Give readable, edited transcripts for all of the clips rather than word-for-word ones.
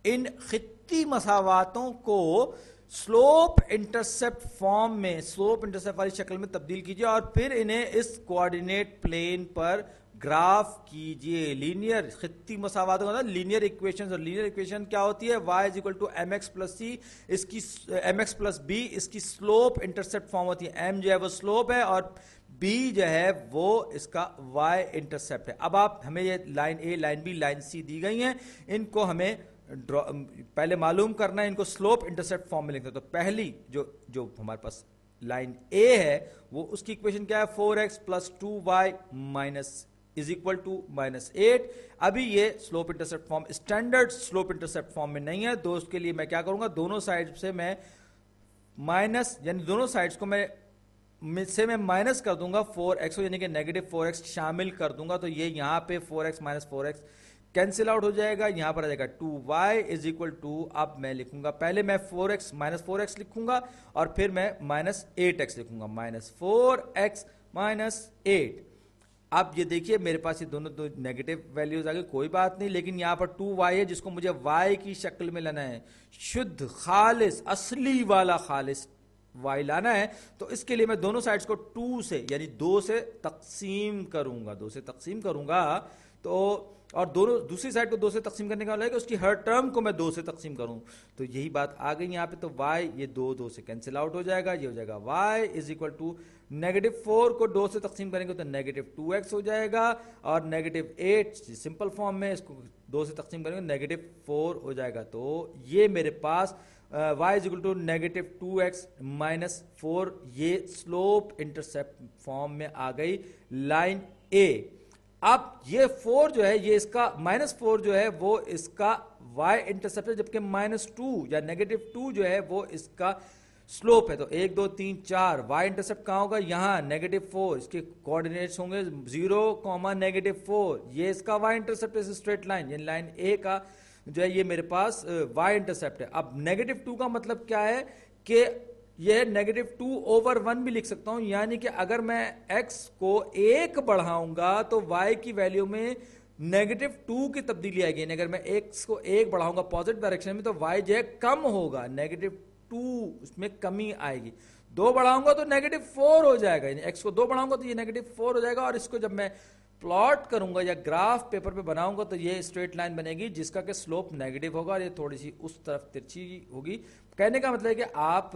इन खित्ती मसावातों को स्लोप इंटरसेप्ट फॉर्म में, स्लोप इंटरसेप्ट वाली शक्ल में तब्दील कीजिए और फिर इन्हें इस कोऑर्डिनेट प्लेन पर ग्राफ कीजिए। लीनियर खित्ती मसावातों का मतलब लीनियर इक्वेशन, और लीनियर इक्वेशन क्या होती है? y is equal to M X plus C, इसकी एम एक्स प्लस बी, इसकी स्लोप इंटरसेप्ट फॉर्म होती है। m जो है वो स्लोप है और b जो है वो इसका y इंटरसेप्ट है। अब आप हमें ये लाइन ए, लाइन बी, लाइन सी दी गई हैं, इनको हमें पहले मालूम करना है, इनको स्लोप इंटरसेप्ट फॉर्म में लिखते हैं। तो पहली जो हमारे पास लाइन ए है वो उसकी इक्वेशन क्या है? 4x plus 2y minus is equal to minus 8। अभी ये slope intercept form, standard slope intercept form में नहीं है, तो उसके लिए मैं क्या करूंगा? दोनों साइड से मैं माइनस, यानी दोनों साइड्स को मैं माइनस कर दूंगा 4x, यानी कि नेगेटिव 4x शामिल कर दूंगा। तो ये यहां पे 4x minus 4x cancel out हो जाएगा, यहां पर आ जाएगा 2y इज इक्वल टू, अब मैं लिखूंगा, पहले मैं 4x माइनस 4x लिखूंगा और फिर मैं माइनस 8x लिखूंगा, माइनस 4x माइनस 8। अब ये देखिए मेरे पास ये दोनों दो नेगेटिव वैल्यूज आ गई, कोई बात नहीं, लेकिन यहां पर 2y है जिसको मुझे y की शक्ल में लाना है, शुद्ध खालिस असली वाला खालिस y लाना है। तो इसके लिए मैं दोनों साइड्स को 2 से, यानी 2 से तकसीम करूंगा, 2 से तकसीम करूंगा। तो और दोनों दूसरी साइड को 2 से तकसीम करने का मतलब है कि उसकी हर टर्म को मैं 2 से तकसीम करूं। तो यही बात आ गई यहाँ पे। तो y ये 2 से कैंसिल आउट हो जाएगा, ये हो जाएगा y is equal to negative 4 को 2 से तकसीम करेंगे तो नेगेटिव 2x हो जाएगा, और नेगेटिव 8 सिंपल फॉर्म में इसको 2 से तकसीम करेंगे नेगेटिव 4 हो जाएगा। तो ये मेरे पास y is equal to negative 2x minus 4, ये स्लोप इंटरसेप्ट फॉर्म में आ गई लाइन ए। अब ये 4 जो है, ये इसका -4 जो है वो इसका y इंटरसेप्ट है, जबकि -2 या नेगेटिव 2 जो है वो इसका स्लोप है। तो 1 2 3 4 y इंटरसेप्ट कहां होगा? यहां -4, इसके कोऑर्डिनेट्स होंगे 0, -4, ये इसका y इंटरसेप्ट है, स्ट्रेट लाइन, ये लाइन ए का जो है ये मेरे पास y इंटरसेप्ट है। अब -2 का मतलब क्या है कि यह -2/1 भी लिख सकता हूं, यानी कि अगर मैं x को 1 बढ़ाऊंगा तो y की वैल्यू में -2 की तब्दीली आएगी। यानी अगर मैं x को 1 बढ़ाऊंगा पॉजिटिव डायरेक्शन में तो y जो है कम होगा, -2 उसमें कमी आएगी। 2 बढ़ाऊंगा तो -4 हो जाएगा, यानी x को 2 बढ़ाऊंगा तो ये -4 हो जाएगा। और इसको जब मैं प्लॉट करूंगा या ग्राफ पेपर पे बनाऊंगा तो ये स्ट्रेट लाइन बनेगी जिसका कि स्लोप नेगेटिव होगा और ये थोड़ी सी उस तरफ तिरछी होगी। कहने का मतलब है कि आप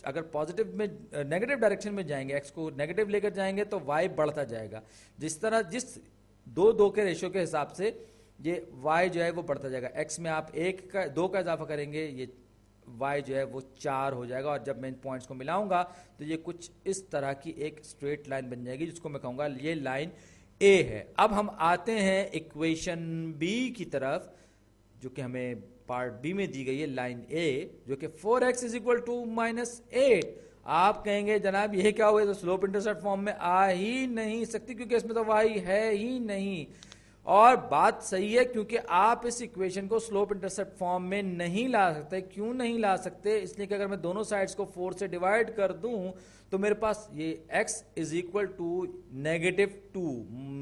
अगर पॉजिटिव में नेगेटिव डायरेक्शन में जाएंगे, एक्स को नेगेटिव लेकर जाएंगे तो वाई बढ़ता जाएगा। जिस तरह जिस 2 के रेशियो के हिसाब से ये वाई जो है वो बढ़ता जाएगा। एक्स में आप 2 का इजाफा करेंगे, ये y जो है वो 4 हो जाएगा। और जब मैं इन पॉइंट्स को मिलाऊंगा तो ये कुछ इस तरह की एक स्ट्रेट लाइन बन जाएगी जिसको मैं कहूंगा ये लाइन ए है। अब हम आते हैं इक्वेशन बी की तरफ, जो कि हमें पार्ट बी में दी गई है, लाइन ए, जो कि 4x इज इक्वल टू -8। आप कहेंगे जनाब ये क्या हुआ? तो स्लोप इंटरसेप्ट फॉर्म में आ ही नहीं सकती क्योंकि इसमें तो y है ही नहीं। और बात सही है, क्योंकि आप इस इक्वेशन को स्लोप इंटरसेप्ट फॉर्म में नहीं ला सकते। क्यों नहीं ला सकते? इसलिए कि अगर मैं दोनों साइड्स को 4 से डिवाइड कर दूं तो मेरे पास ये x इज इक्वल टू -2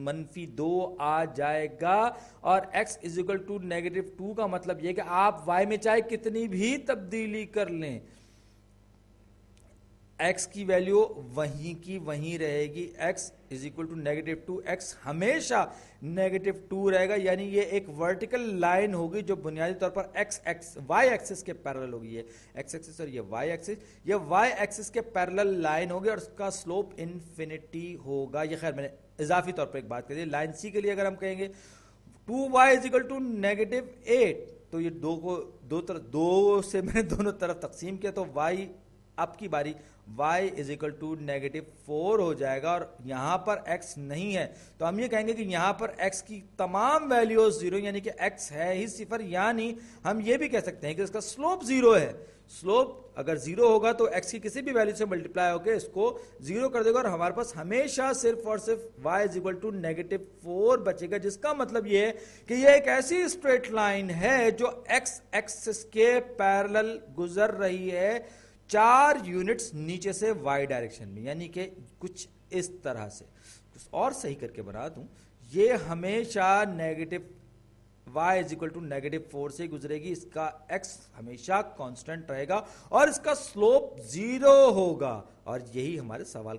-2 आ जाएगा। और x इज इक्वल टू -2 का मतलब ये कि आप y में चाहे कितनी भी तब्दीली कर लें, x की वैल्यू वहीं की वहीं रहेगी। x is equal to -2, x हमेशा -2 रहेगा। यानी ये एक वर्टिकल लाइन होगी जो बुनियादी तौर पर y एक्सिस के पैरेलल होगी। ये x एक्सिस और ये y एक्सिस, ये y एक्सिस के पैरेलल लाइन होगी और उसका स्लोप इन्फिनिटी होगा। ये खैर मैंने इजाफी तौर पर एक बात करी। लाइन सी के लिए अगर हम कहेंगे 2y इज इक्वल टू -8, तो ये 2 से मैंने दोनों तरफ तकसीम किया तो y, अब की बारी y इज इक्वल टू -4 हो जाएगा। और यहां पर x नहीं है तो हम ये कहेंगे कि यहां पर x की तमाम वैल्यूज 0, यानी कि x है ही 0। यानी हम ये भी कह सकते हैं कि इसका स्लोप 0 है। स्लोप अगर 0 होगा तो x की किसी भी वैल्यू से मल्टीप्लाई होकर इसको 0 कर देगा और हमारे पास हमेशा सिर्फ और सिर्फ y इज इक्वल टू -4 बचेगा। जिसका मतलब ये है कि ये एक ऐसी स्ट्रेट लाइन है जो x एक्सिस के पैरेलल गुजर रही है 4 यूनिट्स नीचे से y डायरेक्शन में, यानी कि कुछ इस तरह से। कुछ और सही करके बना दूं, ये हमेशा negative y is equal to -4 से गुजरेगी, इसका x हमेशा कांस्टेंट रहेगा और इसका स्लोप 0 होगा। और यही हमारे सवाल